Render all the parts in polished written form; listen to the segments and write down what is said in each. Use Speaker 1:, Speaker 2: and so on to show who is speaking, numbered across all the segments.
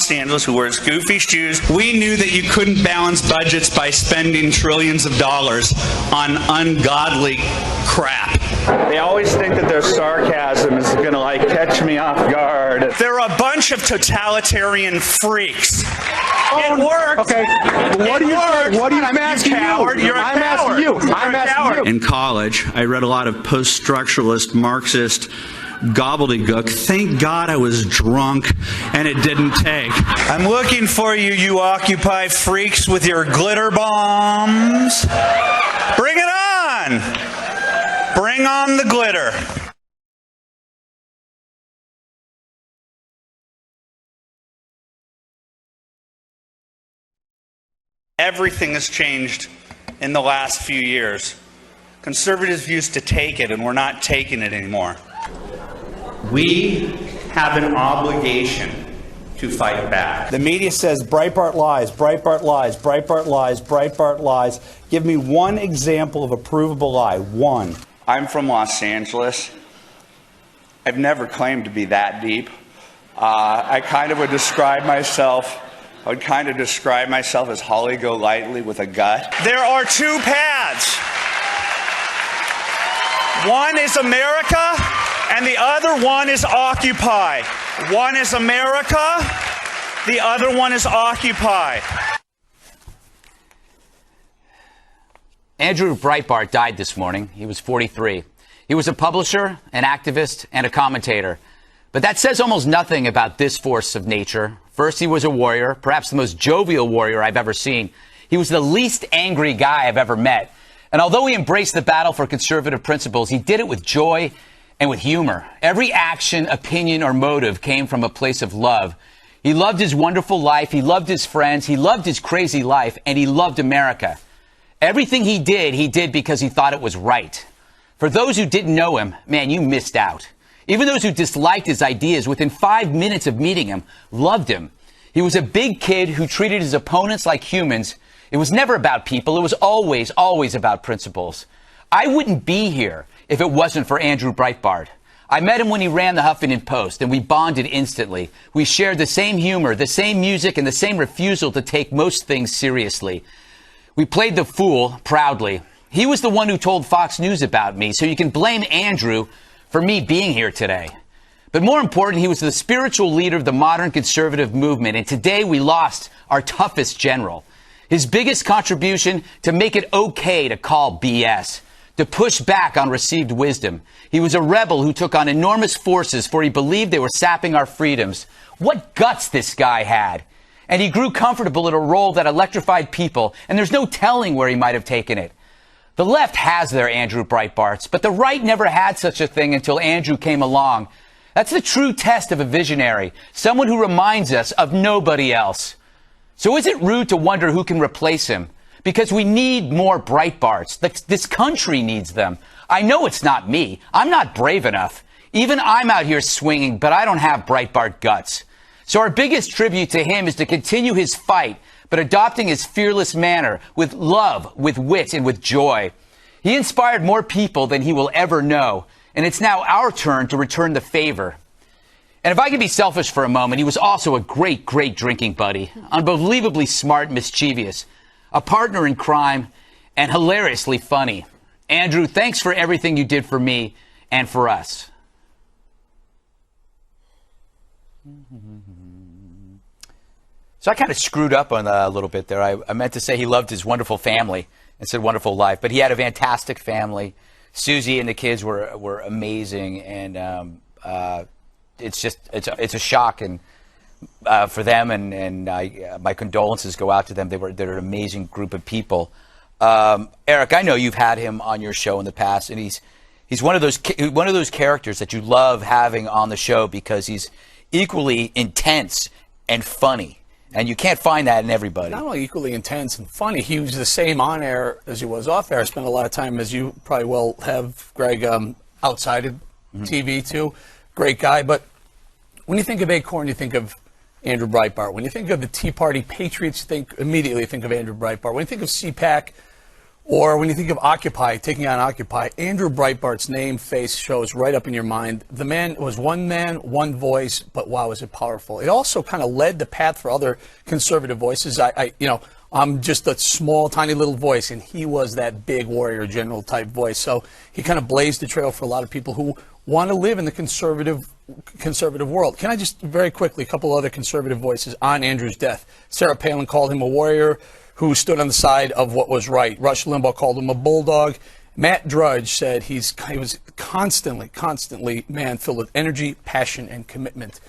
Speaker 1: Los Angeles who wears goofy shoes. We knew that you couldn't balance budgets by spending trillions of dollars on ungodly crap. They always think that their sarcasm is going to, like, catch me off guard. They're a bunch of totalitarian freaks. It worked.
Speaker 2: Okay. What do you think? What do you? I'm asking you.
Speaker 1: You're a
Speaker 2: I'm
Speaker 1: coward.
Speaker 2: asking you. I'm asking you.
Speaker 1: In college, I read a lot of post-structuralist Marxist gobbledygook. Thank God I was drunk and it didn't take. I'm looking for you, you Occupy freaks with your glitter bombs. Bring it on. Bring on the glitter. Everything has changed in the last few years. Conservatives used to take it, and we're not taking it anymore. We have an obligation to fight back.
Speaker 3: The media says Breitbart lies, Breitbart lies, Breitbart lies, Breitbart lies. Give me one example of a provable lie. One.
Speaker 1: I'm from Los Angeles. I've never claimed to be that deep. I kind of would describe myself as Holly Golightly with a gut. There are two paths. One is America, and the other one is Occupy. One is America, the other one is Occupy.
Speaker 4: Andrew Breitbart died this morning. He was 43. He was a publisher, an activist, and a commentator. But that says almost nothing about this force of nature. First, he was a warrior, perhaps the most jovial warrior I've ever seen. He was the least angry guy I've ever met. And although he embraced the battle for conservative principles, he did it with joy and with humor. Every action, opinion, or motive came from a place of love. He loved his wonderful life, he loved his friends, he loved his crazy life, and he loved America. Everything he did because he thought it was right. For those who didn't know him, man, you missed out. Even those who disliked his ideas within 5 minutes of meeting him loved him. He was a big kid who treated his opponents like humans. It was never about people. It was always about principles. I wouldn't be here if it wasn't for Andrew Breitbart. I met him when he ran the Huffington Post, and we bonded instantly. We shared the same humor, the same music, and the same refusal to take most things seriously. We played the fool proudly. He was the one who told Fox News about me, so you can blame Andrew for me being here today. But more important, he was the spiritual leader of the modern conservative movement, and today we lost our toughest general. His biggest contribution to make it okay to call BS, to push back on received wisdom. He was a rebel who took on enormous forces for he believed they were sapping our freedoms. What guts this guy had. And he grew comfortable in a role that electrified people, and there's no telling where he might have taken it. The left has their Andrew Breitbarts, but the right never had such a thing until Andrew came along. That's the true test of a visionary, someone who reminds us of nobody else. So is it rude to wonder who can replace him? Because we need more Breitbarts. This country needs them. I know it's not me. I'm not brave enough. Even I'm out here swinging, but I don't have Breitbart guts. So our biggest tribute to him is to continue his fight, but adopting his fearless manner with love, with wit, and with joy. He inspired more people than he will ever know, and it's now our turn to return the favor. And if I can be selfish for a moment, he was also a great, great drinking buddy, unbelievably smart and mischievous, a partner in crime, and hilariously funny. Andrew, thanks for everything you did for me and for us. So I kind of screwed up on a little bit there. I meant to say he loved his wonderful family and said wonderful life, but he had a fantastic family. Susie and the kids were amazing, and it's a shock and for them, and my condolences go out to them. They're an amazing group of people. Eric, I know you've had him on your show in the past, and he's one of those characters that you love having on the show because he's equally intense and funny. And you can't find that in everybody.
Speaker 5: Not only equally intense and funny, he was the same on air as he was off air. I spent a lot of time, as you probably will have, Greg, outside of TV too. Great guy. But when you think of Acorn, you think of Andrew Breitbart. When you think of the Tea Party Patriots, immediately think of Andrew Breitbart. When you think of CPAC Or when you think of Occupy, taking on Occupy, Andrew Breitbart's name, face shows right up in your mind. The man, one voice, but wow, was it powerful. It also kind of led the path for other conservative voices. I'm just a small, tiny little voice, and he was that big warrior general type voice. So he kind of blazed the trail for a lot of people who want to live in the conservative world. Can I just very quickly, a couple other conservative voices on Andrew's death. Sarah Palin called him a warrior who stood on the side of what was right. Rush Limbaugh called him a bulldog. Matt Drudge said he was constantly man filled with energy, passion, and commitment.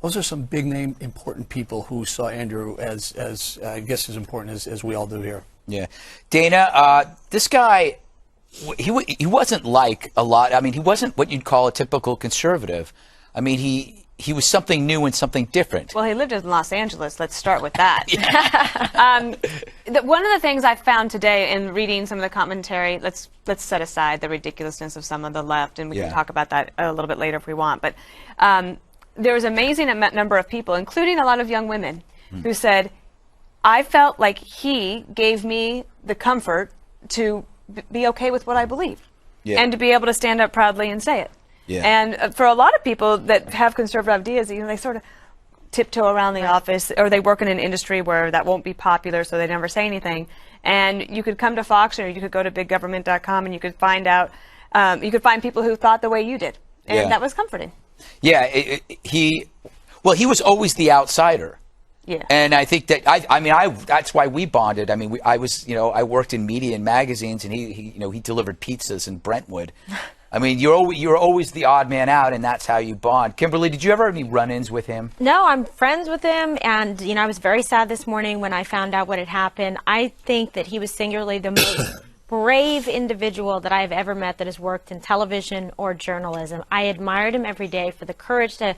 Speaker 5: Those are some big name, important people who saw Andrew as I guess as important as we all do here.
Speaker 4: Yeah, Dana, this guy, he wasn't like a lot. I mean, he wasn't what you'd call a typical conservative. I mean, he was something new and something different.
Speaker 6: Well, he lived in Los Angeles. Let's start with that. One of the things I found today in reading some of the commentary, let's set aside the ridiculousness of some of the left, and we can talk about that a little bit later if we want. But there was an amazing number of people, including a lot of young women, who said, I felt like he gave me the comfort to be okay with what I believe and to be able to stand up proudly and say it. Yeah. And for a lot of people that have conservative ideas, they sort of tiptoe around the office, or they work in an industry where that won't be popular, so they never say anything. And you could come to Fox, or you could go to biggovernment.com, and you could find out, you could find people who thought the way you did. And that was comforting.
Speaker 4: Yeah, he was always the outsider. Yeah. And I think that that's why we bonded. I mean, I worked in media and magazines, and he delivered pizzas in Brentwood. I mean, you're always the odd man out, and that's how you bond. Kimberly, did you ever have any run-ins with him?
Speaker 7: No, I'm friends with him, and I was very sad this morning when I found out what had happened. I think that he was singularly the most brave individual that I've ever met that has worked in television or journalism. I admired him every day for the courage to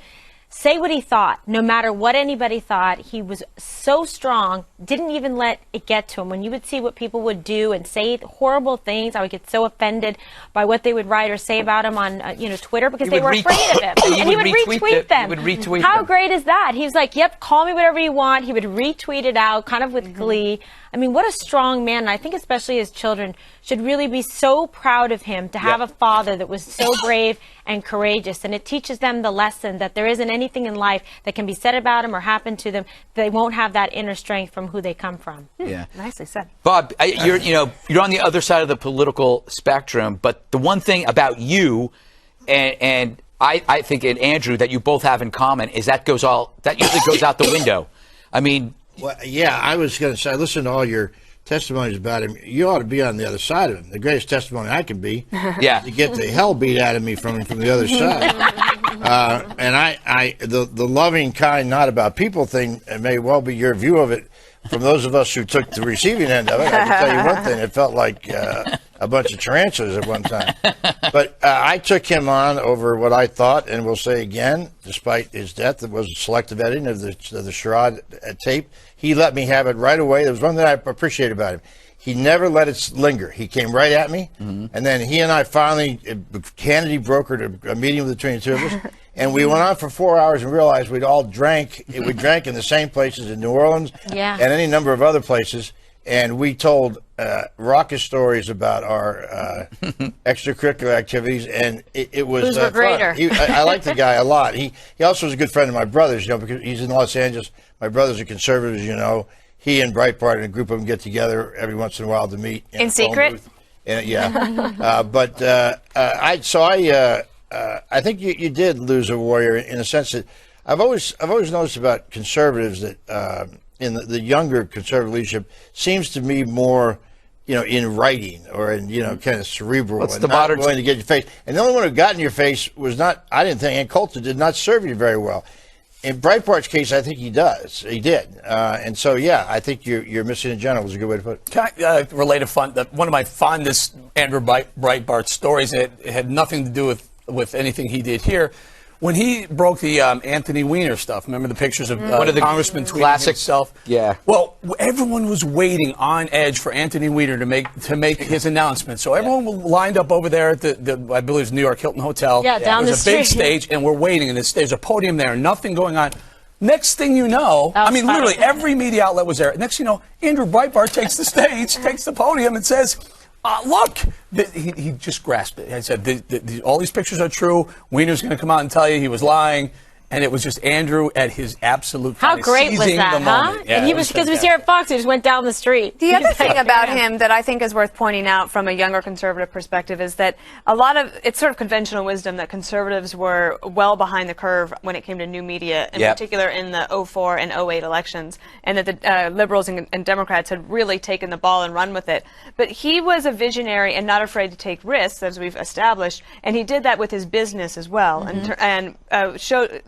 Speaker 7: say what he thought, no matter what anybody thought. He was so strong, didn't even let it get to him. When you would see what people would do and say horrible things, I would get so offended by what they would write or say about him on Twitter, because they were afraid of him. And he would retweet them.
Speaker 4: He would retweet
Speaker 7: How
Speaker 4: them.
Speaker 7: great is that? He was like, yep, call me whatever you want. He would retweet it out, kind of with glee. I mean, what a strong man. And I think especially his children should really be so proud of him to have a father that was so brave and courageous. And it teaches them the lesson that there isn't anything in life that can be said about him or happen to them. They won't have that inner strength from who they come from.
Speaker 4: Yeah.
Speaker 6: Nicely said.
Speaker 4: Bob, you're on the other side of the political spectrum, but the one thing about you and I think in Andrew that you both have in common is that usually goes out the window. I mean,
Speaker 8: well, yeah, I was going to say, listen to all your testimonies about him. You ought to be on the other side of him. The greatest testimony I can be, to get the hell beat out of me from the other side. And the loving, kind, not about people thing may well be your view of it. From those of us who took the receiving end of it, I can tell you one thing: it felt like a bunch of tarantulas at one time. But I took him on over what I thought, and will say again, despite his death, it was selective editing of the Sherrod tape. He let me have it right away. There was one thing I appreciate about him. He never let it linger. He came right at me, and then he and I finally, Kennedy brokered a meeting between the two of us, and we went on for 4 hours and realized we'd all drank. We drank in the same places in New Orleans and any number of other places, and we told raucous stories about our extracurricular activities, and it was fun. I like the guy a lot. He also was a good friend of my brother's, because he's in Los Angeles. My brothers are conservatives, He and Breitbart and a group of them get together every once in a while to meet
Speaker 6: in secret.
Speaker 8: And, I think you did lose a warrior in a sense that I've always noticed about conservatives that in the younger conservative leadership seems to be more in writing or in kind of cerebral.
Speaker 4: What's
Speaker 8: and
Speaker 4: the
Speaker 8: not
Speaker 4: modern
Speaker 8: willing to get in your face. And the only one who got in your face was not. I didn't think Ann Coulter did not serve you very well. In Breitbart's case, I think he does. He did. And so, I think you're missing in general is a good way to put it.
Speaker 5: Can I relate one of my fondest Andrew Breitbart stories, it had nothing to do with anything he did here. When he broke the Anthony Weiner stuff, remember the pictures of
Speaker 4: one of the
Speaker 5: Congressman tweeting
Speaker 4: classic
Speaker 5: himself?
Speaker 4: Yeah.
Speaker 5: Well, everyone was waiting on edge for Anthony Weiner to make his announcement. So everyone lined up over there at the I believe it was New York Hilton Hotel.
Speaker 7: Yeah, down the street.
Speaker 5: There's a big stage, and we're waiting, and there's a podium there, nothing going on. Next thing you know, literally every media outlet was there. Next thing you know, Andrew Breitbart takes the stage, takes the podium, and says, Look, he just grasped it. He said, all these pictures are true. Weiner's going to come out and tell you he was lying. And it was just Andrew at his absolute
Speaker 7: How great was that, huh?
Speaker 5: Yeah,
Speaker 7: and he was, because he was here at Fox, he just went down the street.
Speaker 6: The other thing about him that I think is worth pointing out from a younger conservative perspective is that a lot of, it's sort of conventional wisdom that conservatives were well behind the curve when it came to new media, in particular in the 04 and 08 elections, and that the liberals and Democrats had really taken the ball and run with it. But he was a visionary and not afraid to take risks, as we've established, and he did that with his business as well, and showed,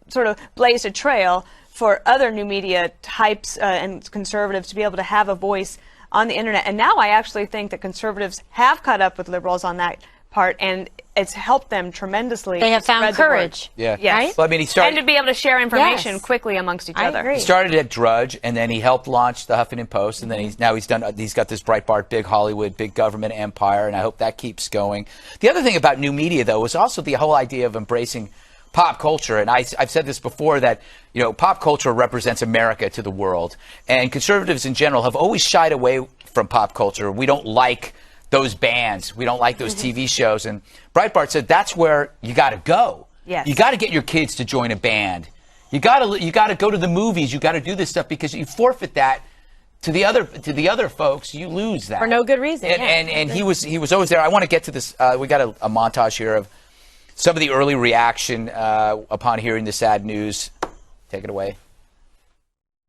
Speaker 6: sort of blazed a trail for other new media types and conservatives to be able to have a voice on the internet. And now I actually think that conservatives have caught up with liberals on that part, and it's helped them tremendously.
Speaker 7: They have found courage.
Speaker 4: Yeah.
Speaker 6: Yes.
Speaker 7: Right?
Speaker 4: Well, I mean, he started,
Speaker 6: and to be able to share information quickly amongst each other.
Speaker 7: Agree.
Speaker 4: He started at Drudge, and then he helped launch the Huffington Post, and then he's got this Breitbart, big Hollywood, big government empire, and I hope that keeps going. The other thing about new media, though, was also the whole idea of embracing pop culture. And I've said this before, that, pop culture represents America to the world. And conservatives in general have always shied away from pop culture. We don't like those bands. We don't like those TV shows. And Breitbart said that's where you got to go.
Speaker 6: Yes.
Speaker 4: You got to get your kids to join a band. You got to go to the movies. You got to do this stuff, because you forfeit that to the other folks. You lose that
Speaker 7: For no good reason.
Speaker 4: And he was always there. I want to get to this. We got a montage here of some of the early reaction upon hearing the sad news. Take it away.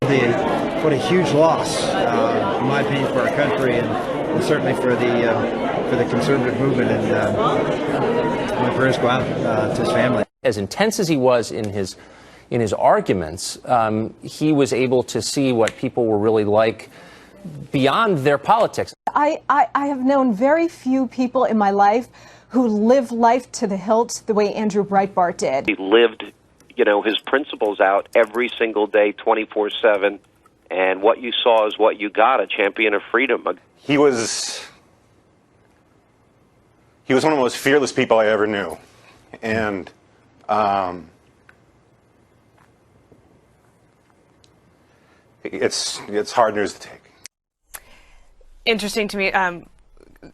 Speaker 9: What a huge loss, in my opinion, for our country, and certainly for the conservative movement. And my prayers go out to his family.
Speaker 10: As intense as he was in his arguments, he was able to see what people were really like beyond their politics.
Speaker 11: I have known very few people in my life who live life to the hilt the way Andrew Breitbart did.
Speaker 12: He lived, his principles out every single day, 24/7, and what you saw is what you got, a champion of freedom.
Speaker 13: He was one of the most fearless people I ever knew, and it's hard news to take.
Speaker 6: Interesting to me.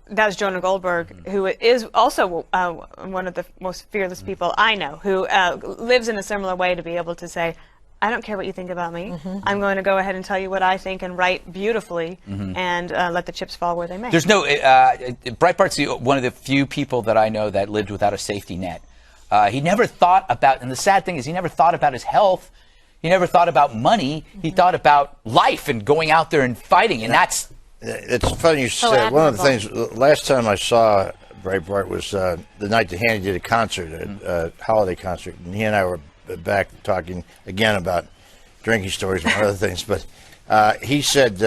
Speaker 6: That's Jonah Goldberg, who is also one of the most fearless people I know, who lives in a similar way, to be able to say, I don't care what you think about me. I'm going to go ahead and tell you what I think and write beautifully and let the chips fall where they may.
Speaker 4: There's no Breitbart's one of the few people that I know that lived without a safety net. He never thought about, and the sad thing is, he never thought about his health. He never thought about money. He thought about life and going out there and fighting, and that's.
Speaker 8: It's funny you said. One of the things, last time I saw Breitbart was the night that Hanny did a concert, a holiday concert, and he and I were back talking again about drinking stories and other things. But he said,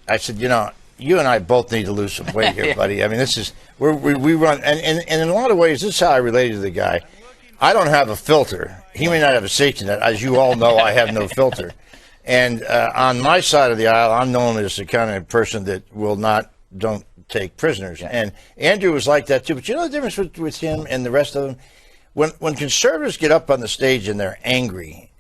Speaker 8: I said, you and I both need to lose some weight here, buddy. I mean, this is we run, and in a lot of ways, this is how I related to the guy. I don't have a filter. He may not have a safety net. As you all know, I have no filter. And on my side of the aisle, I'm known as the kind of person that don't take prisoners. Yeah. And Andrew was like that too. But you know the difference with him and the rest of them? When conservatives get up on the stage and they're angry,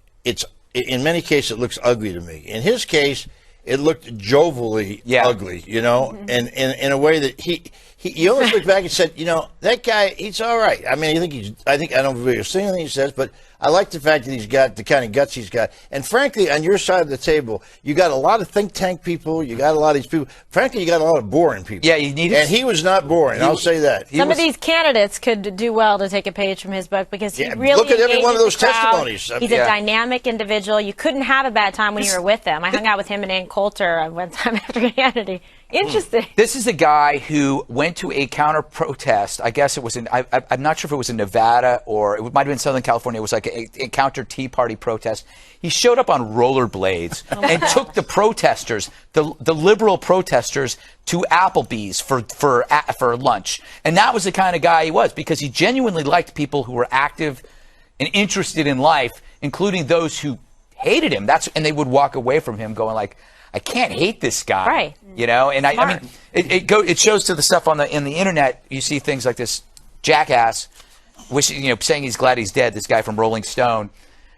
Speaker 8: in many cases it looks ugly to me. In his case, it looked jovially ugly, and in a way that he almost looked back and said, that guy, he's all right. I mean, I don't really see anything he says, but I like the fact that he's got the kind of guts he's got. And frankly, on your side of the table, you got a lot of think tank people. You got a lot of these people. Frankly, you got a lot of boring people.
Speaker 4: Yeah, you need.
Speaker 8: And he was not boring. I'll say that.
Speaker 7: Some of these candidates could do well to take a page from his book, because he really
Speaker 8: look at every one of those
Speaker 7: the crowd.
Speaker 8: testimonies.
Speaker 7: He's a dynamic individual. You couldn't have a bad time when you were with him. I hung out with him and Ann Coulter one time after Hannity. Interesting.
Speaker 4: This is a guy who went to a counter protest. I guess it was I'm not sure if it was in Nevada or it might have been Southern California. It was like a counter Tea Party protest. He showed up on rollerblades and took the protesters, the liberal protesters, to Applebee's for lunch. And that was the kind of guy he was, because he genuinely liked people who were active and interested in life, including those who hated him. And they would walk away from him going like, I can't hate this guy,
Speaker 7: right?
Speaker 4: And I mean, it shows to the stuff in the internet. You see things like this jackass, saying he's glad he's dead. This guy from Rolling Stone,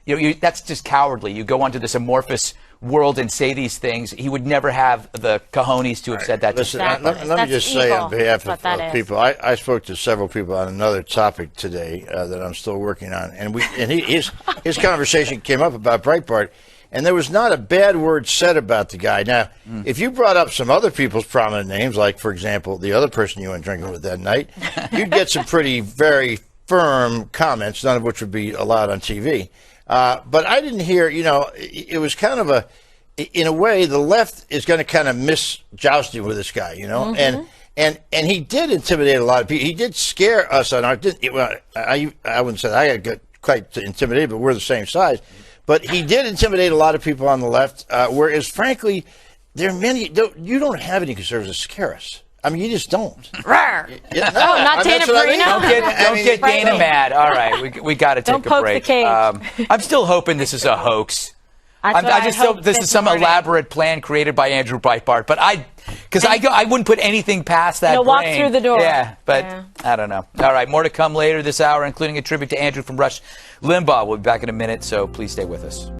Speaker 4: that's just cowardly. You go onto this amorphous world and say these things. He would never have the cojones to have said that.
Speaker 8: Listen, let me just say on behalf of people, I spoke to several people on another topic today that I'm still working on, and his conversation came up about Breitbart, and there was not a bad word said about the guy. Now, if you brought up some other people's prominent names, like, for example, the other person you went drinking with that night, you'd get some very firm comments, none of which would be allowed on TV. But I didn't hear, it was kind of in a way, the left is going to kind of miss jousting with this guy, and he did intimidate a lot of people. He did scare us on our, I wouldn't say that I got quite intimidated, but we're the same size. But he did intimidate a lot of people on the left, whereas, frankly, there are many, you don't have any conservatives that scare us. I mean, you just don't.
Speaker 7: Not Dana Perino.
Speaker 4: Don't get Dana mad. All right, we got to take a break. I'm still hoping this is a hoax. I just hope this is some elaborate plan created by Andrew Breitbart. But I wouldn't put anything past that.
Speaker 7: Walk through the door.
Speaker 4: Yeah, but I don't know. All right, more to come later this hour, including a tribute to Andrew from Rush Limbaugh. We'll be back in a minute, so please stay with us.